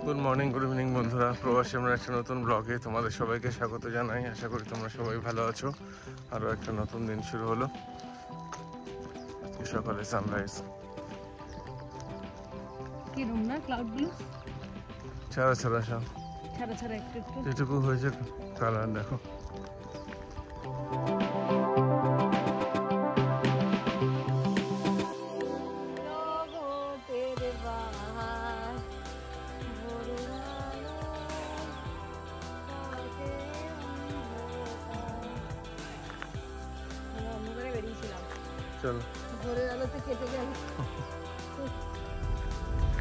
Good morning, good evening বন্ধুরা। প্রবাসী আমরা একটা নতুন ব্লগে তোমাদের সবাইকে স্বাগত জানাই। আশা করি তোমরা সবাই ভালো আছো। আরও একটা নতুন দিন শুরু হলো। আজকে সকালে সানরাইজ, ছাড়া ছাড়া সব যেটুকু হয়েছে কালার দেখো।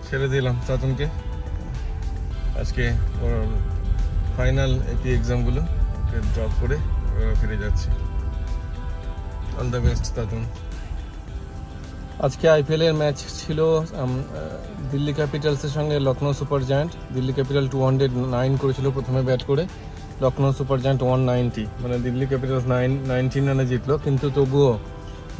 ছেড়ে দিলাম তাতুনকে। আজকে ওর ফাইনাল এপি এক্সামগুলো ড্রপ করে ফিরে যাচ্ছি। All the best Tatun. আজকে আইপিএল এর ম্যাচ ছিল দিল্লি ক্যাপিটালসের সঙ্গে Lucknow super giant. Delhi capital 209 করেছিল প্রথমে ব্যাট করে, লখনৌ সুপার জায়ান্ট 190। মানে দিল্লি ক্যাপিটালস 19 রানে জিতলো, কিন্তু তবুও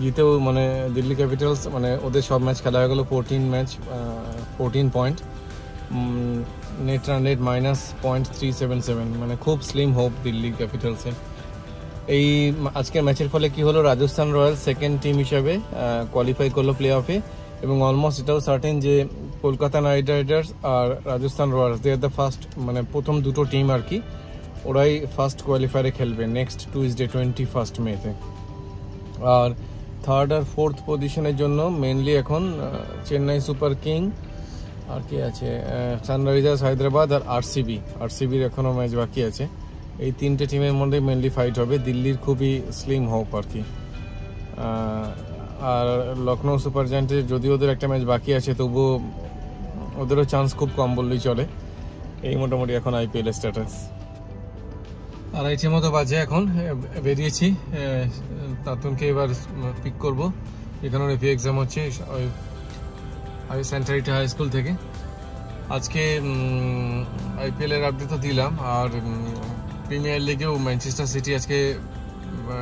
জিতেও মানে দিল্লি ক্যাপিটালস মানে ওদের সব ম্যাচ খেলা হয়ে গেলো 14 পয়েন্ট, নেট রান রেট -0.377। মানে খুব স্লিম হোপ দিল্লি ক্যাপিটালসের। এই আজকের ম্যাচের ফলে কি হলো, রাজস্থান রয়্যালস সেকেন্ড টিম হিসাবে কোয়ালিফাই করলো প্লে অফে, এবং অলমোস্ট এটাও সার্টেন যে কলকাতা নাইট রাইডার্স আর Rajasthan Royals they are the first, মানে প্রথম দুটো টিম আর কি, ওরাই ফার্স্ট কোয়ালিফায়ারে খেলবে নেক্সট টুইসডে 21 মেতে। আর থার্ড আর ফোর্থ পজিশনের জন্য মেনলি এখন চেন্নাই সুপার কিং আর কি আছে, সানরাইজার্স হায়দ্রাবাদ আর আরসিবির এখনও ম্যাচ বাকি আছে। এই তিনটে টিমের মধ্যে মেনলি ফাইট হবে। দিল্লির খুবই স্লিম হোপ আর কি। আর লখনৌ সুপার জায়ান্টের যদিও ওদের একটা ম্যাচ বাকি আছে, তবুও ওদেরও চান্স খুব কম বললেই চলে। এই মোটামুটি এখন আইপিএল এর স্ট্যাটাস। 2:30 মতো বাজে, এখন বেরিয়েছি। তাতুনকে এবার পিক করবো। এখানে এপি এক্সাম হচ্ছে ওই সেন্টারিটি হাই স্কুল থেকে। আজকে আইপিএল এর আপডেট তো দিলাম, আর প্রিমিয়ার লিগেও ম্যানচেস্টার সিটি আজকে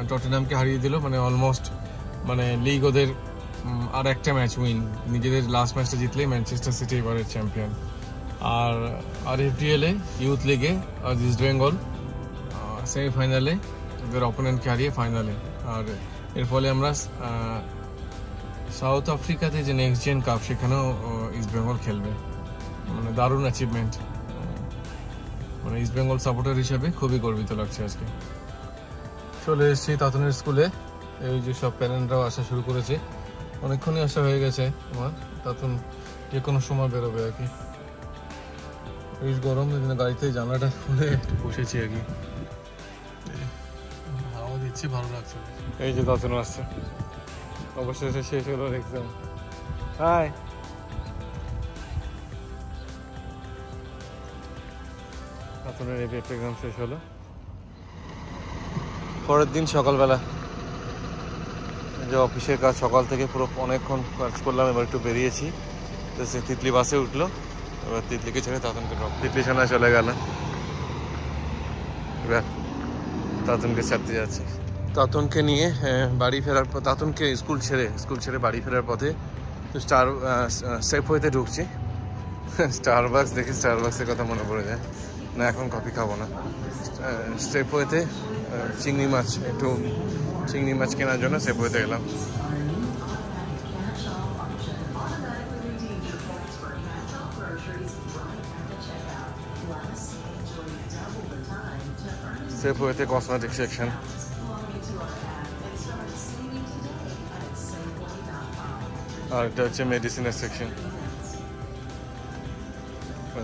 টটেনহামকে হারিয়ে দিল। মানে অলমোস্ট মানে লিগ ওদের আর একটা ম্যাচ উইন, নিজেদের লাস্ট ম্যাচটা জিতলেই ম্যানচেস্টার সিটি এবারের চ্যাম্পিয়ন। আর এফডিএল এ ইউথ লিগে আজ ইস্ট বেঙ্গল সেমিফাইনালে ওদের অপোনেন্টকে হারিয়ে ফাইনালে। আর এর ফলে আমরা সাউথ আফ্রিকাতে যে নেক্সট জেন কাপ, সেখানেও ইস্ট বেঙ্গল খেলবে। মানে দারুণ অ্যাচিভমেন্ট। মানে ইস্ট বেঙ্গল সাপোর্টার হিসেবে খুবই গর্বিত লাগছে আজকে। চলে এসেছি তাতুনের স্কুলে। এই যে সব প্যারেন্টরাও আসা শুরু করেছে, অনেকক্ষণই আসা হয়ে গেছে আমার। তাতুন যে কোনো সময় বেরোবে আর কি। বেশ গরম, এই জন্য গাড়িতে জানলাটা খুলে একটু বসেছি আর কি, হাওয়া দিচ্ছে, ভালো লাগছে। এই যে তাতুন আসছে, অবশেষে শেষ হলো এক্সাম। হাই, তাতুনের এই এক্সাম শেষ হলো। পরের দিন সকালবেলা যে অফিসের কাজ, সকাল থেকে পুরো অনেকক্ষণ কাজ করলাম। এবার একটু বেরিয়েছি, তো সে তিতলি বাসে উঠলো। এবার তিতলিকে ছেড়ে তাতুনকে ড্রপ, তিতলি ছানা চলে গেল। এবার তাতুনকে ছাড়তে যাচ্ছি। তাতুনকে নিয়ে বাড়ি ফেরার পর, তাতুনকে স্কুল ছেড়ে বাড়ি ফেরার পথে সেফওয়েতে ঢুকছি। স্টারবাক্স দেখে স্টারবাক্সের কথা মনে পড়ে যায়। না, এখন কফি খাবো না। সেফওয়েতে একটু চিংড়ি মাছ কেনার জন্য সেফওয়েতে গেলাম। সেফওয়েতে কসমেটিক সেকশন, আর এটা হচ্ছে মেডিসিনের সেকশন।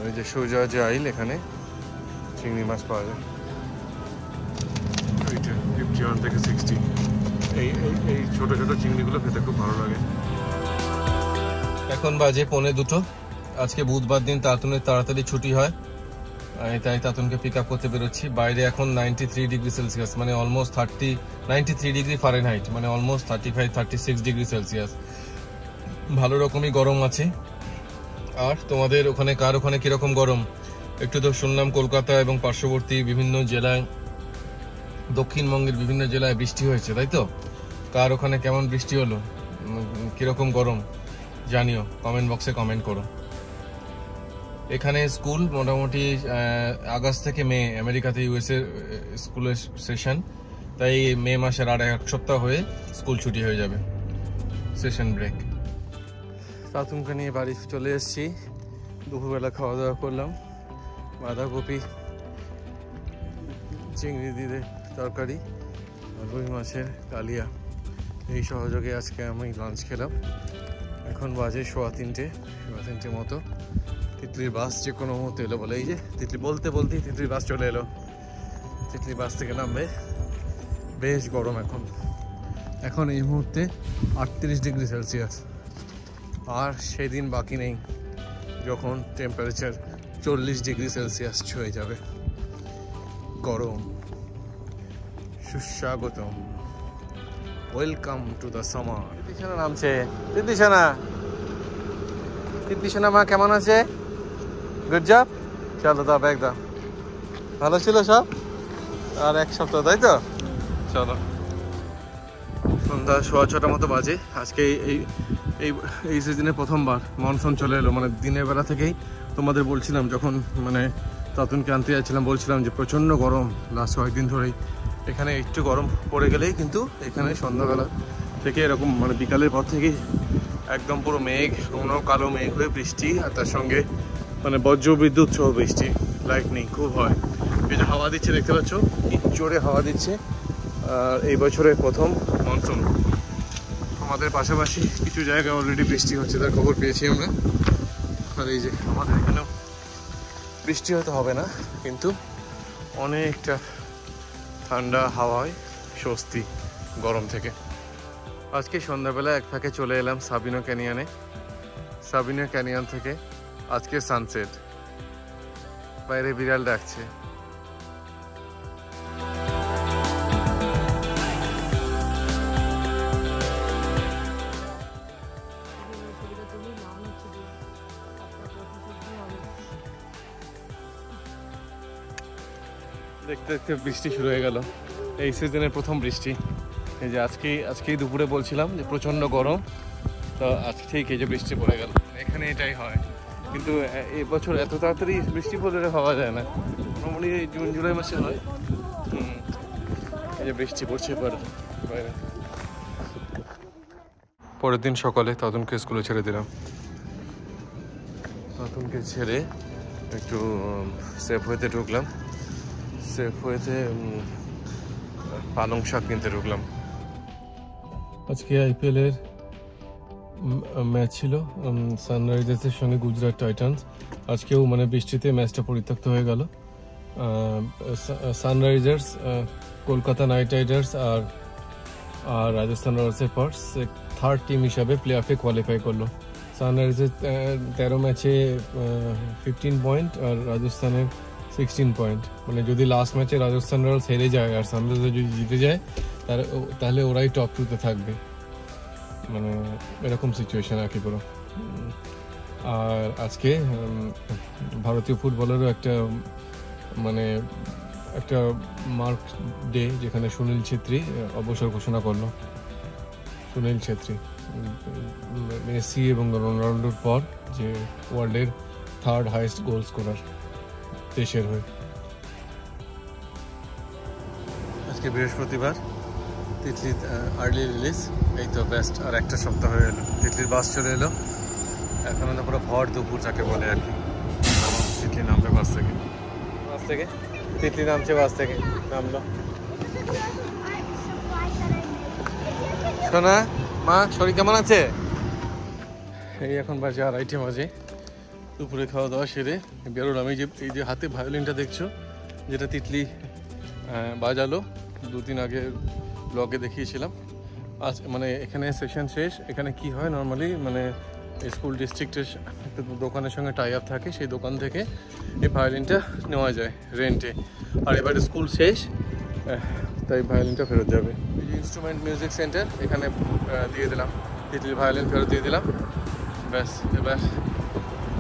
এই যে সোজা যে আইল, এখানে চিংড়ি মাছ পাওয়া যায় 51 থেকে 60। এই ছোট ছোট চিংড়িগুলো খেতে খুব ভালো লাগে। এখন বাজে 1:45। আজকে বুধবার দিন, তাতুনের তাড়াতাড়ি ছুটি হয়, তাই তাতুনকে পিক আপ করতে বেরোচ্ছি। বাইরে এখন 93 ডিগ্রি সেলসিয়াস, মানে অলমোস্ট 93 ডিগ্রি ফারেনহাইট, মানে অলমোস্ট 35-36 ডিগ্রি সেলসিয়াস। ভালো রকমই গরম আছে। আর তোমাদের ওখানে, কার ওখানে কিরকম গরম? একটু তো শুনলাম কলকাতা এবং পার্শ্ববর্তী বিভিন্ন জেলায়, দক্ষিণবঙ্গের বিভিন্ন জেলায় বৃষ্টি হয়েছে, তাই তো? কার ওখানে কেমন বৃষ্টি হলো, কিরকম গরম জানিও, কমেন্ট বক্সে কমেন্ট করো। এখানে স্কুল মোটামুটি আগস্ট থেকে মে, আমেরিকাতে ইউএসএ স্কুলের সেশন, তাই মে মাসের আর এক সপ্তাহ হয়ে স্কুল ছুটি হয়ে যাবে, সেশন ব্রেক। তাতুমকে নিয়ে বাড়ি চলে এসেছি, দুপুরবেলা খাওয়া দাওয়া করলাম, বাঁধাকপি চিংড়ি দিয়ে তরকারি আর রুই মাছের কালিয়া, এই সহযোগে আজকে আমি লাঞ্চ খেলাম। এখন বাজে সোয়া তিনটে মতো। তিতলির বাস যে কোনো মুহূর্তে এলো বলে, এই যে তিতলি বলতেই তিতলির বাস চলে এলো। তিতলি বাস থেকে নামবে। বেশ গরম এখন এই মুহূর্তে 38 ডিগ্রি সেলসিয়াস, আর সেদিন বাকি নেই যখন টেম্পারেচার 40 ডিগ্রি সেলসিয়াস ছুঁয়ে যাবে। গরম। সুস্বাগতম, ওয়েলকাম টু দ্য সামার। তিতলিশানা নামছে। তিতলিশানা মা কেমন আছে? Good job. চলো দাও, ব্যাগ দাও। ভালো ছিল সব? আর এক সপ্তাহ, তাই তো? চলো। সন্ধ্যা 6:15 মতো বাজে। আজকে এই সিজনে প্রথমবার মনসুন চলে এলো, মানে দিনের বেলা থেকেই তোমাদের বলছিলাম, যখন মানে তাতুনকে আনতে যাচ্ছিলাম বলছিলাম যে প্রচণ্ড গরম লাস্ট কয়েকদিন ধরেই। এখানে একটু গরম পড়ে গেলেই কিন্তু এখানে সন্ধ্যাবেলা থেকে এরকম মানে বিকালের পর থেকেই একদম পুরো মেঘ, কোনো কালো মেঘ হয়ে বৃষ্টি, আর তার সঙ্গে মানে বজ্র বিদ্যুৎ সহ বৃষ্টি, লাইটনিং খুব হয়। এই যে হাওয়া দিচ্ছে দেখতে পাচ্ছ, কি জোরে হাওয়া দিচ্ছে। আর এই বছরের প্রথম মনসুন। আমাদের পাশাপাশি কিছু জায়গায় অলরেডি বৃষ্টি হচ্ছে, তার খবর পেয়েছি আমরা। আর এই যে আমাদের এখানেও বৃষ্টি হয়তো হবে না, কিন্তু অনেকটা ঠান্ডা হাওয়ায় স্বস্তি গরম থেকে। আজকে সন্ধ্যাবেলা এক ফাঁকে চলে এলাম সাবিনো ক্যানিয়নে। সাবিনো ক্যানিয়ন থেকে আজকে সানসেট। বাইরে বিড়াল ডাকছে। দেখতে দেখতে বৃষ্টি শুরু হয়ে গেল, এই সিজনের প্রথম বৃষ্টি। এই যে আজকেই দুপুরে বলছিলাম যে প্রচণ্ড গরম, তো আজকে ঠিক এই যে বৃষ্টি পড়ে গেল। এখানে এটাই হয়, কিন্তু এবছর এত তাড়াতাড়ি বৃষ্টি পড়লে হওয়া যায় না, মোটামুটি জুন জুলাই মাসে হয়। এই যে বৃষ্টি পড়ছে বাইরে। পরের দিন সকালে তাতুনকে স্কুলে ছেড়ে দিলাম। তাতুনকে ছেড়ে একটু সেফওয়েতে ঢুকলাম। সেফওয়েতে পালং শাক কিনতে ঢুকলাম। আজকে আইপিএলের ম্যাচ ছিল সানরাইজার্সের সঙ্গে গুজরাট টাইটান্স। আজকেও মানে বৃষ্টিতে ম্যাচটা পরিত্যক্ত হয়ে গেল। সানরাইজার্স কলকাতা নাইট রাইডার্স আর রাজস্থান রয়্যালসের পর থার্ড টিম হিসাবে প্লে অফে কোয়ালিফাই করলো। সানরাইজার্স 13 ম্যাচে 15 পয়েন্ট আর রাজস্থানের 16 পয়েন্ট। মানে যদি লাস্ট ম্যাচে রাজস্থান রয়্যালস হেরে যায় আর সানরাইজার্স যদি জিতে যায় তাহলে ওরাই টপ 2-তে থাকবে। মানে এরকম সিচুয়েশন আর কি পুরো। আর আজকে ভারতীয় ফুটবলেরও একটা মার্ক ডে, যেখানে সুনীল ছেত্রী অবসর ঘোষণা করলো। সুনীল ছেত্রী মেসি এবং রোনাল্ডোর পর যে ওয়ার্ল্ডের থার্ড হাইয়েস্ট গোল স্কোরার দেশের হয়ে। আজকে বৃহস্পতিবার, তিতলি আর্লি রিলিজ। এই তো বেস্ট, আর একটা সপ্তাহ হয়ে এলো। তিতলির বাস চলে এলো। এখন তো পুরো ভর দুপুর যাকে বলে আর কি। তিতলি নামবে বাস থেকে। তিতলি নামছে বাস থেকে, নামলো। শোনা মা, শরীর কেমন আছে? এই এখন বাজে 2:30 বাজে। দুপুরে খাওয়া দাওয়া সেরে বেরোলাম। এই যে হাতে ভায়োলিনটা দেখছো, যেটা তিতলি বাজালো 2 দিন আগে ব্লগে দেখিয়েছিলাম। আজ মানে এখানে সেশন শেষ। এখানে কি হয় নর্মালি, মানে স্কুল ডিস্ট্রিক্টের একটা দোকানের সঙ্গে টাই আপ থাকে, সেই দোকান থেকে এই ভায়োলিনটা নেওয়া যায় রেন্টে। আর এবারে স্কুল শেষ, তাই ভায়োলিনটা ফেরত যাবে। এই যে ইনস্ট্রুমেন্ট মিউজিক সেন্টার, এখানে দিয়ে দিলাম তিতলির ভায়োলিন, ফেরত দিয়ে দিলাম। ব্যাস, এবার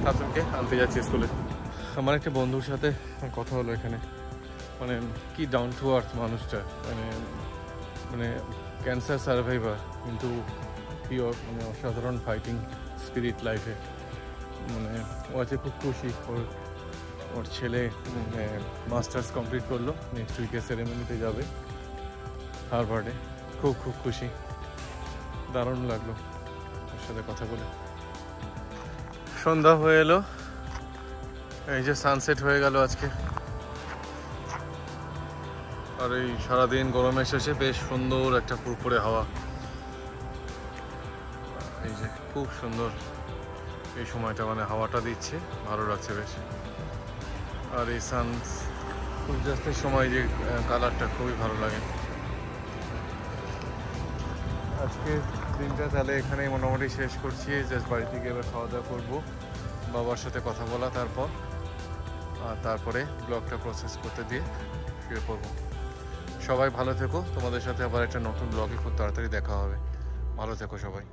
তাতুনকে আনতে যাচ্ছি স্কুলে। আমার একটা বন্ধুর সাথে কথা হলো এখানে। মানে কি ডাউন টু আর্থ মানুষটা, মানে ক্যান্সার সার্ভাইভার, কিন্তু কি মানে অসাধারণ ফাইটিং স্পিরিট লাইফে। মানে ও আছে খুব খুশি। ওর ছেলে মাস্টার্স কমপ্লিট করলো, নেক্সট উইকে সেরেমনিতে যাবে হারভার্ডে। খুব খুব খুশি, দারুণ লাগলো ওর সাথে কথা বলে। সন্ধ্যা হয়ে এলো, এই যে সানসেট হয়ে গেল আজকে। আর এই সারাদিন গরমের শেষে বেশ সুন্দর একটা ফুরফুরে হাওয়া, এই যে খুব সুন্দর এই সময়টা, মানে হাওয়াটা দিচ্ছে, ভালো লাগছে বেশ। আর এই সূর্যাস্তের সময় যে কালারটা খুবই ভালো লাগে। আজকে দিনটা তাহলে এখানেই মোটামুটি শেষ করছি। জাস্ট বাড়ি থেকে এবার খাওয়া দাওয়া করবো, বাবার সাথে কথা বলা, তারপরে ব্লগটা প্রসেস করতে দিয়ে শুয়ে পড়বো। সবাই ভালো থেকো, তোমাদের সাথে আবার একটা নতুন ব্লগে খুব তাড়াতাড়ি দেখা হবে। ভালো থেকো সবাই।